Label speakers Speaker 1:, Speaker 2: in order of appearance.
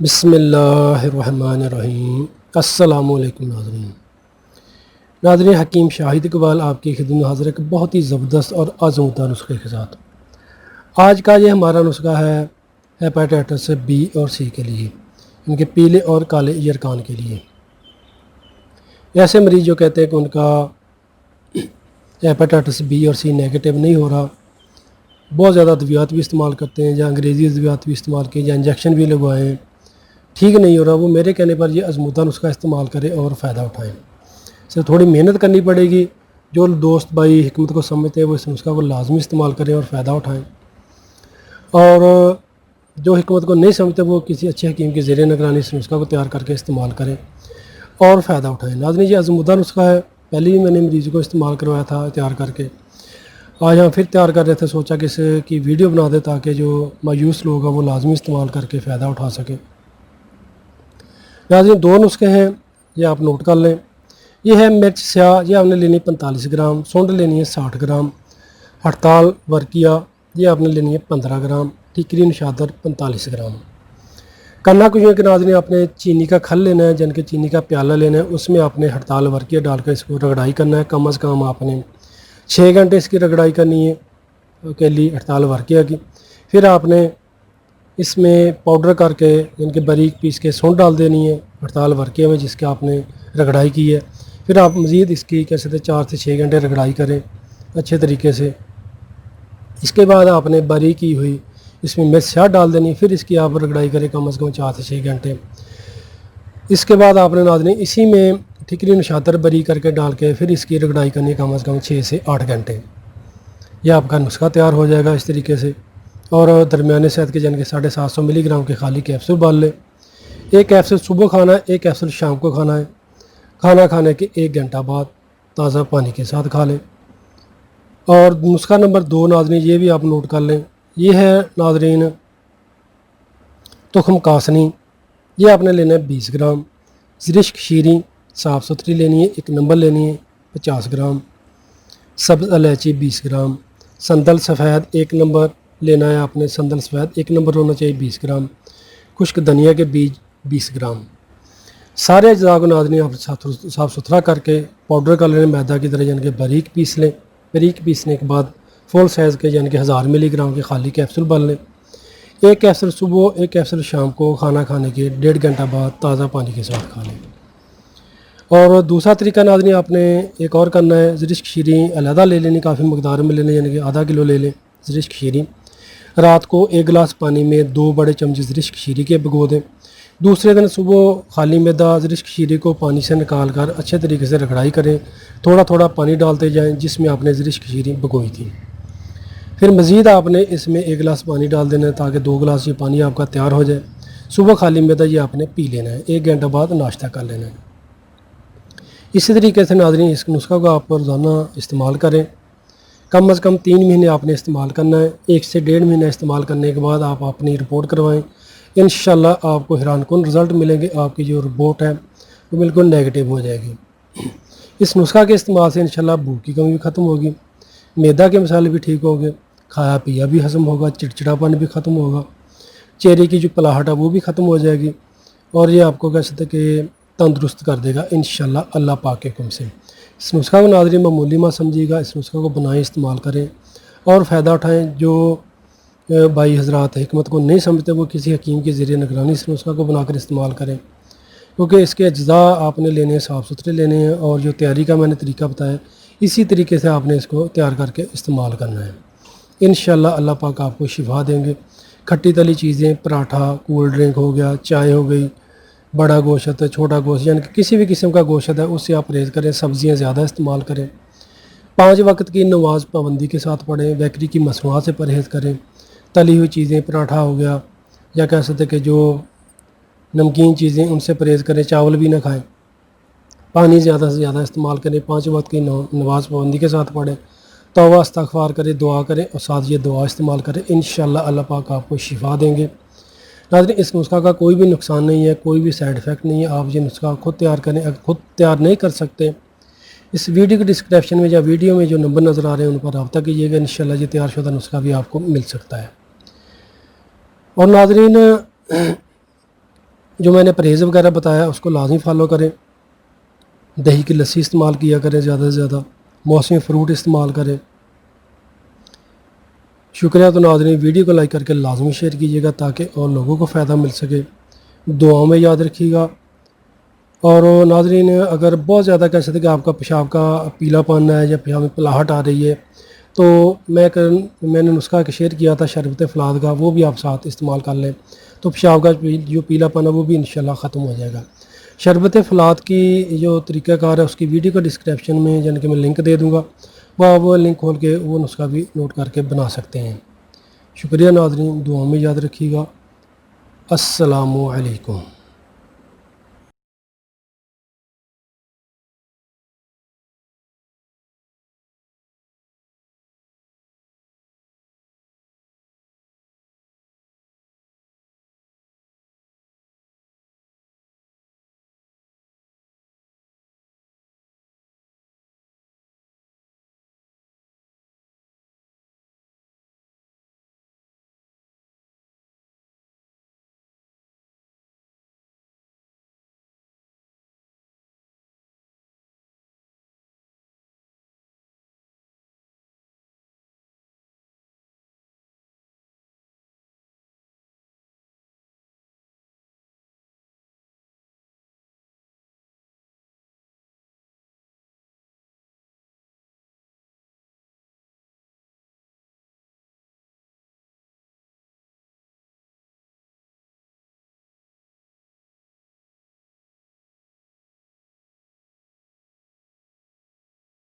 Speaker 1: بسم اللہ الرحمن الرحیم۔ السلام علیکم ناظرین، حکیم شاہد اقبال آپ کی خدمت حاضر ہے بہت ہی زبردست اور آزمودہ نسخے کے ساتھ۔ آج کا یہ ہمارا نسخہ ہے ہیپاٹائٹس بی اور سی کے لیے، ان کے پیلے اور کالے یرکان کے لیے۔ ایسے مریض جو کہتے ہیں کہ ان کا ہیپاٹائٹس بی اور سی نیگیٹو نہیں ہو رہا، بہت زیادہ ادویات بھی استعمال کرتے ہیں، یا انگریزی ادویات بھی استعمال کیے، یا انجیکشن بھی لگوائے ہیں، ٹھیک نہیں ہو رہا، وہ میرے کہنے پر یہ آزمودہ نسخہ استعمال کرے اور فائدہ اٹھائیں۔ اس سے تھوڑی محنت کرنی پڑے گی، جو دوست بھائی حکمت کو سمجھتے ہیں وہ اس نسخہ کو لازمی استعمال کریں اور فائدہ اٹھائیں، اور جو حکمت کو نہیں سمجھتے وہ کسی اچھے حکیم کی زیر نگرانی اس نسخہ کو تیار کر کے استعمال کریں اور فائدہ اٹھائیں۔ ناظرین، یہ آزمودہ نسخہ ہے، پہلے بھی میں نے مریض کو استعمال کروایا تھا تیار کر کے، آج ہم پھر تیار کر رہے تھے، سوچا کہ اس کی ویڈیو بنا دیں تاکہ جو مایوس لوگ ہیں وہ لازمی استعمال کر کے فائدہ اٹھا سکیں۔ ناظرین، دو نسخے ہیں، یہ آپ نوٹ کر لیں۔ یہ ہے مرچ سیاہ، یہ آپ نے لینی 45 گرام، سونڈ لینی ہے 60 گرام، ہڑتال ورکیا یہ آپ نے لینی ہے 15 گرام، ٹھیکری نشادر 45 گرام۔ کرنا کچھ ہے کہ ناظرین، آپ نے چینی کا کھل لینا ہے، جن کے چینی کا پیالہ لینا ہے، اس میں آپ نے ہڑتال ورکیا ڈال کر اس کو رگڑائی کرنا ہے، کم از کم آپ نے 6 گھنٹے اس کی رگڑائی کرنی ہے اکیلی ہڑتال ورکیا کی۔ پھر آپ نے اس میں پاؤڈر کر کے ان کے باریک پیس کے سونڈ ڈال دینی ہے ہڑتال ورکیا میں جس کے آپ نے رگڑائی کی ہے۔ پھر آپ مزید اس کی کیسے 4 سے 6 گھنٹے رگڑائی کریں اچھے طریقے سے۔ اس کے بعد آپ نے باریک کی ہوئی اس میں مرچ سیاہ ڈال دینی ہے، پھر اس کی آپ رگڑائی کریں کم از کم 4 سے 6 گھنٹے۔ اس کے بعد آپ نے ناظرین اسی میں ٹھیکری نشادر بری کر کے ڈال کے پھر اس کی رگڑائی کرنی کم از کم 6 سے 8 گھنٹے۔ یہ آپ کا نسخہ تیار ہو جائے گا اس طریقے سے، اور درمیانے صحت کے جن کے 750 ملی گرام کے خالی کیپسول ڈال لیں۔ ایک کیپسول صبح کھانا ہے، ایک کیپسول شام کو کھانا ہے، کھانا کھانے کے 1 گھنٹہ بعد تازہ پانی کے ساتھ کھا لیں۔ اور نسخہ نمبر 2 ناظرین، یہ بھی آپ نوٹ کر لیں، یہ ہے ناظرین تخم کاسنی، یہ آپ نے لینا ہے 20 گرام، زرشک شیریں صاف ستھری لینی ہے، 1 نمبر لینی ہے 50 گرام، سبز الائچی 20 گرام، سندل سفید 1 نمبر لینا ہے آپ نے، سندل سفید 1 نمبر ہونا چاہیے 20 گرام، خشک دھنیا کے بیج 20 گرام۔ سارے اجزاء کو ناظرین آپ صاف ستھرا کر کے پاؤڈر کر لیں، میدا کی طرح یعنی کہ باریک پیس لیں۔ باریک پیسنے کے بعد فل سائز کے یعنی کہ 1000 ملی گرام کے خالی کیپسول بن لیں۔ ایک کیپسول صبح، ایک کیپسول شام کو، کھانا کھانے کے 1.5 گھنٹہ بعد تازہ پانی کے ساتھ کھا لیں۔ اور دوسرا طریقہ ناظرین آپ نے ایک اور کرنا ہے، زرشک شیریں علیحدہ لے لینی، کافی مقدار میں لینا، یعنی کہ آدھا کلو لے لیں زرشک شیریں۔ رات کو 1 گلاس پانی میں 2 بڑے چمچ زرشک شیریں کے بھگو دیں۔ دوسرے دن صبح خالی میدا زرشک شیریں کو پانی سے نکال کر اچھے طریقے سے رگڑائی کریں، تھوڑا تھوڑا پانی ڈالتے جائیں جس میں آپ نے زرشک شیریں بھگوئی تھی۔ پھر مزید آپ نے اس میں 1 گلاس پانی ڈال دینا ہے تاکہ 2 گلاس یہ پانی آپ کا تیار ہو جائے۔ صبح خالی میدا یہ آپ نے پی لینا ہے، 1 گھنٹہ بعد ناشتہ کر لینا ہے۔ اسی طریقے سے ناظرین اس نسخہ کو آپ روزانہ استعمال کریں، کم از کم 3 مہینے آپ نے استعمال کرنا ہے۔ 1 سے 1.5 مہینہ استعمال کرنے کے بعد آپ اپنی رپورٹ کروائیں، انشاءاللہ آپ کو حیران کن رزلٹ ملیں گے، آپ کی جو رپورٹ ہے وہ بالکل نیگیٹو ہو جائے گی۔ اس نسخہ کے استعمال سے انشاءاللہ بھوک کی کمی بھی ختم ہوگی، میدا کے مسائل بھی ٹھیک ہوں گے، کھایا پیا بھی ہضم ہوگا، چڑچڑاپن بھی ختم ہوگا، چہرے کی جو پلاہٹ ہے وہ بھی ختم ہو جائے گی، اور یہ آپ کو کہہ سکتے کہ تندرست کر دے گا انشاءاللہ اللہ پاک کے حکم سے۔ اس نسخہ کو ناظرین معمولی مت سمجھیے گا، اس نسخہ کو بنائیں، استعمال کریں اور فائدہ اٹھائیں۔ جو بھائی حضرات حکمت کو نہیں سمجھتے وہ کسی حکیم کے ذریعے نگرانی اس نسخہ کو بنا کر استعمال کریں، کیونکہ اس کے اجزاء آپ نے لینے ہیں صاف ستھرے لینے ہیں، اور جو تیاری کا میں نے طریقہ بتایا اسی طریقے سے آپ نے اس کو تیار کر کے استعمال کرنا ہے۔ انشاءاللہ اللہ پاک آپ کو شفا دیں گے۔ کھٹی تلی چیزیں، پراٹھا، کولڈ ڈرنک ہو گیا، چائے ہو گئی، بڑا گوشت ہے، چھوٹا گوشت، یعنی کہ کسی بھی قسم کا گوشت ہے اس سے آپ پرہیز کریں، سبزیاں زیادہ استعمال کریں، 5 وقت کی نماز پابندی کے ساتھ پڑھیں، بیکری کی مصنوعات سے پرہیز کریں، تلی ہوئی چیزیں، پراٹھا ہو گیا، یا کہہ سکتے کہ جو نمکین چیزیں ان سے پرہیز کریں، چاول بھی نہ کھائیں، پانی زیادہ سے زیادہ استعمال کریں، 5 وقت کی نماز پابندی کے ساتھ پڑھیں، توبہ استغفار کریں، دعا کریں، اور ساتھ یہ دعا استعمال کریں، انشاءاللہ اللہ پاک آپ کو شفا دیں گے۔ ناظرین اس نسخہ کا کوئی بھی نقصان نہیں ہے، کوئی بھی سائیڈ افیکٹ نہیں ہے، آپ یہ نسخہ خود تیار کریں۔ اگر خود تیار نہیں کر سکتے، اس ویڈیو کی ڈسکرپشن میں یا ویڈیو میں جو نمبر نظر آ رہے ہیں ان پر رابطہ کیجیے گا، انشاءاللہ یہ تیار شدہ نسخہ بھی آپ کو مل سکتا ہے۔ اور ناظرین جو میں نے پرہیز وغیرہ بتایا اس کو لازمی فالو کریں. دہی کی لسی استعمال کیا کریں زیادہ سے زیادہ. موسمی فروٹ استعمال کریں. شکریہ. تو ناظرین ویڈیو کو لائک کر کے لازمی شیئر کیجیے گا تاکہ اور لوگوں کو فائدہ مل سکے. دعاؤں میں یاد رکھیے گا. اور ناظرین اگر بہت زیادہ کہہ سکتے کہ آپ کا پیشاب کا پیلا پن ہے یا پیشاب میں پلاہٹ آ رہی ہے تو میں نے نسخہ شیئر کیا تھا شربت فلاد کا، وہ بھی آپ ساتھ استعمال کر لیں تو پیشاب کا جو پیلا پن ہے وہ بھی انشاءاللہ ختم ہو جائے گا. شربت فلاد کی جو طریقہ کار ہے اس کی ویڈیو کا ڈسکرپشن میں یعنی کہ میں لنک دے دوں گا، وہ لنک کھول کے وہ نسخہ بھی نوٹ کر کے بنا سکتے ہیں. شکریہ ناظرین. دعاؤں میں یاد رکھیے گا. السلام علیکم.